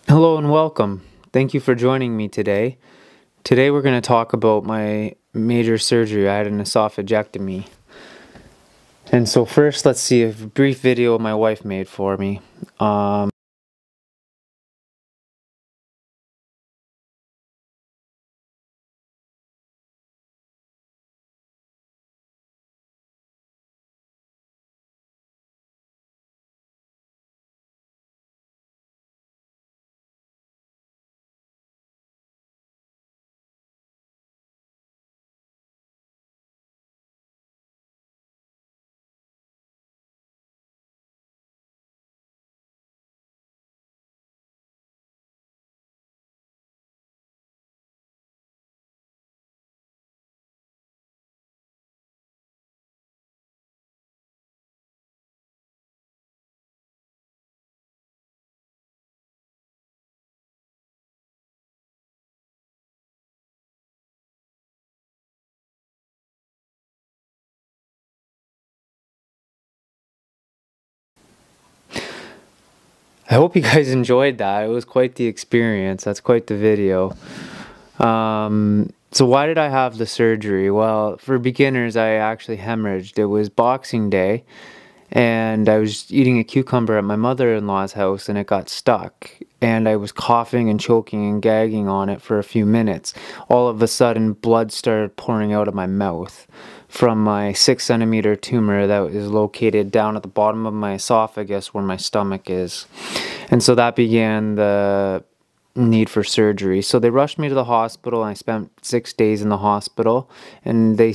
Hello and welcome. Thank you for joining me today. Today we're going to talk about my major surgery. I had an esophagectomy. And so first, let's see a brief video my wife made for me. I hope you guys enjoyed that. It was quite the experience. That's quite the video. So why did I have the surgery? Well, for beginners, I actually hemorrhaged. It was Boxing Day, and I was eating a cucumber at my mother-in-law's house, and it got stuck. And I was coughing and choking and gagging on it for a few minutes. All of a sudden, blood started pouring out of my mouth from my 6 centimeter tumor that is located down at the bottom of my esophagus where my stomach is. And so that began the need for surgery. So they rushed me to the hospital, and I spent 6 days in the hospital, and they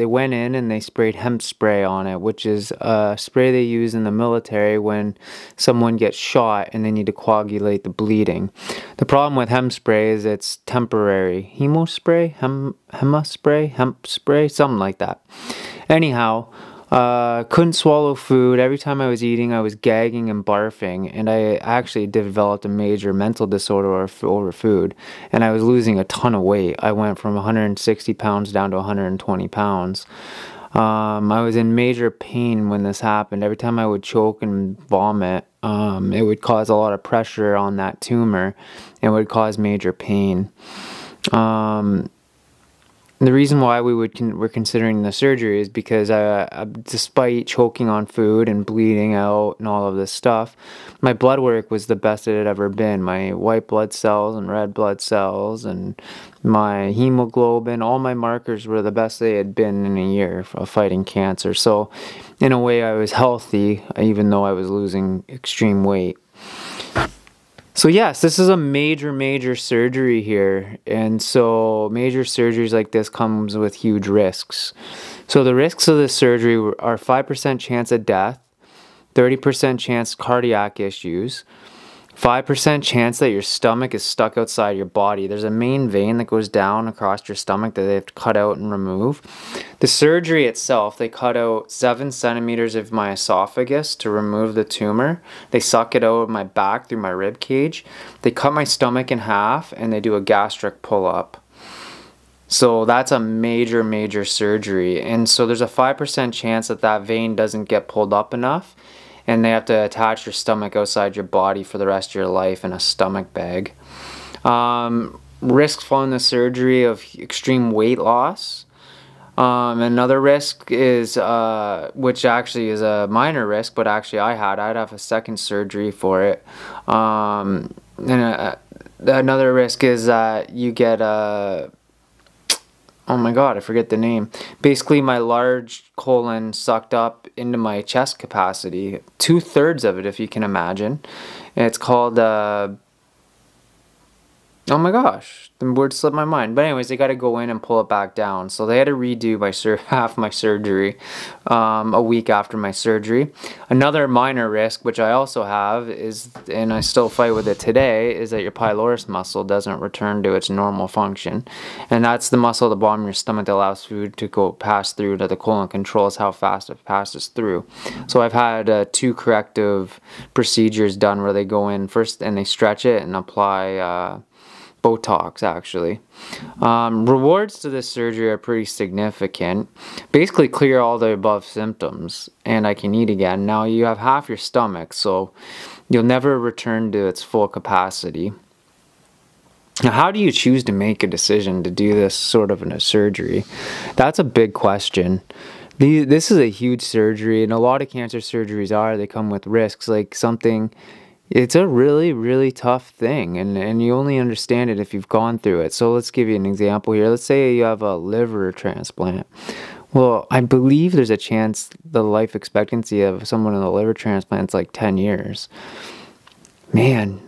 went in and they sprayed hemp spray on it, which is a spray they use in the military when someone gets shot and they need to coagulate the bleeding. The problem with hemp spray is it's temporary. Hemo spray? Hemp spray? Something like that. Anyhow, couldn't swallow food. Every time I was eating, I was gagging and barfing, and I actually developed a major mental disorder over food, and I was losing a ton of weight. I went from 160 pounds down to 120 pounds. I was in major pain when this happened. Every time I would choke and vomit, it would cause a lot of pressure on that tumor and would cause major pain. The reason why we're considering the surgery is because despite choking on food and bleeding out and all of this stuff, my blood work was the best it had ever been. My white blood cells and red blood cells and my hemoglobin, all my markers were the best they had been in a year of fighting cancer. So in a way, I was healthy, even though I was losing extreme weight. So yes, this is a major surgery here, and so major surgeries like this comes with huge risks. So the risks of this surgery are 5% chance of death, 30% chance cardiac issues, 5% chance that your stomach is stuck outside your body. There's a main vein that goes down across your stomach that they have to cut out and remove. The surgery itself, they cut out 7 centimeters of my esophagus to remove the tumor. They suck it out of my back through my rib cage. They cut my stomach in half, and they do a gastric pull-up. So that's a major surgery. And so there's a 5% chance that that vein doesn't get pulled up enough, and they have to attach your stomach outside your body for the rest of your life in a stomach bag. Risks following the surgery of extreme weight loss. Another risk is, which actually is a minor risk, but actually I'd have a second surgery for it. Another risk is that you get oh my god, I forget the name. Basically, my large colon sucked up into my chest capacity. 2/3 of it, if you can imagine. And it's called, oh my gosh, the word slipped my mind. But anyways, they got to go in and pull it back down. So they had to redo half my surgery a week after my surgery. Another minor risk, which I also have, is, and I still fight with it today, is that your pylorus muscle doesn't return to its normal function. And that's the muscle at the bottom of your stomach that allows food to pass through to the colon, controls how fast it passes through. So I've had 2 corrective procedures done where they go in first and they stretch it and apply Botox, actually. Rewards to this surgery are pretty significant. Basically clear all the above symptoms, and I can eat again. Now you have half your stomach, so You'll never return to its full capacity. Now, how do you choose to make a decision to do this sort of in a surgery? That's a big question. This is a huge surgery, and a lot of cancer surgeries they come with risks, like something, it's a really, really tough thing, and you only understand it if you've gone through it. So let's give you an example here. Let's say you have a liver transplant. Well, I believe there's a chance the life expectancy of someone in a liver transplant is like 10 years. Man,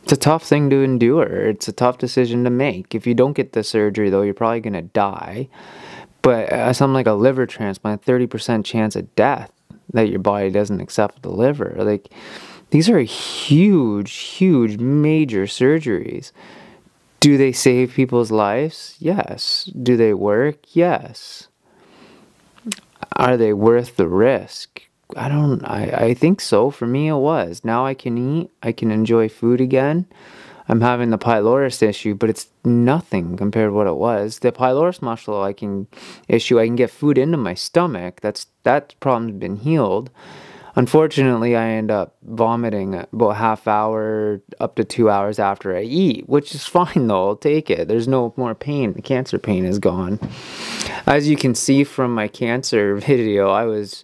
it's a tough thing to endure. It's a tough decision to make. If you don't get the surgery, though, you're probably going to die. But something like a liver transplant, 30% chance of death that your body doesn't accept the liver. Like, these are huge, huge, major surgeries. Do they save people's lives? Yes. Do they work? Yes. Are they worth the risk? I think so. For me, it was. Now I can eat. I can enjoy food again. I'm having the pylorus issue, but it's nothing compared to what it was. The pylorus muscle I can get food into my stomach. That problem's been healed. Unfortunately, I end up vomiting about a half hour up to 2 hours after I eat, which is fine though. I'll take it. There's no more pain. The cancer pain is gone. As you can see from my cancer video, I was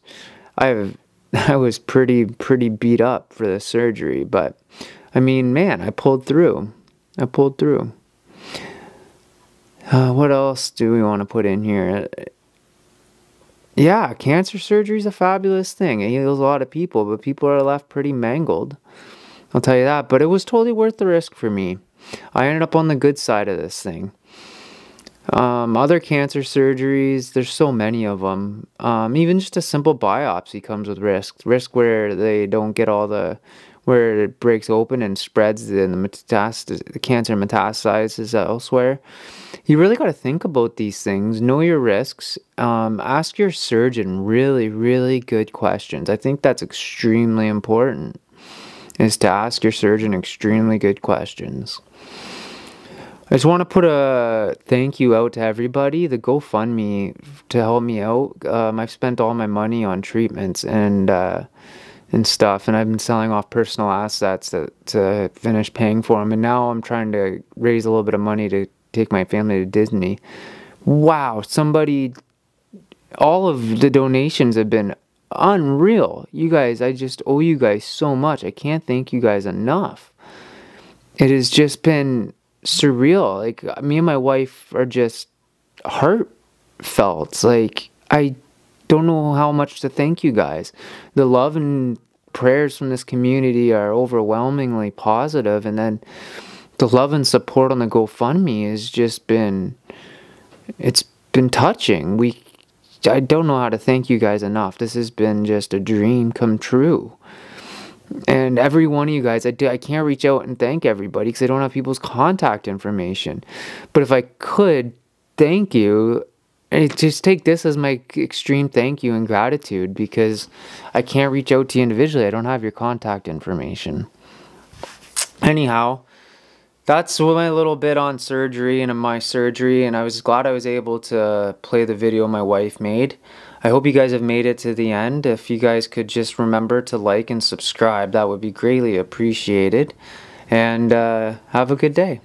pretty beat up for the surgery, but I mean, man, I pulled through. What else do we want to put in here? Yeah, cancer surgery is a fabulous thing. It heals a lot of people, but people are left pretty mangled. I'll tell you that. But it was totally worth the risk for me. I ended up on the good side of this thing. Other cancer surgeries, there's so many of them. Even just a simple biopsy comes with risk. Risk where they don't get where it breaks open and spreads and the cancer metastasizes elsewhere. You really got to think about these things. Know your risks. Ask your surgeon really, really good questions. I think that's extremely important, is to ask your surgeon extremely good questions. I just want to put a thank you out to everybody. The GoFundMe to help me out. I've spent all my money on treatments and stuff, and I've been selling off personal assets to finish paying for them. And now I'm trying to raise a little bit of money to take my family to Disney. Wow, all of the donations have been unreal. You guys, I just owe you guys so much. I can't thank you guys enough. It has just been surreal. Like, me and my wife are just heartfelt. Like, I don't know how much to thank you guys. The love and prayers from this community are overwhelmingly positive, and then the love and support on the GoFundMe has just been, it's been touching. I don't know how to thank you guys enough. This has been just a dream come true. And every one of you guys, I can't reach out and thank everybody because I don't have people's contact information. But if I could thank you, just take this as my extreme thank you and gratitude, because I can't reach out to you individually. I don't have your contact information. Anyhow, that's my little bit on surgery and my surgery, and I was glad I was able to play the video my wife made. I hope you guys have made it to the end. If you guys could just remember to like and subscribe, that would be greatly appreciated. And have a good day.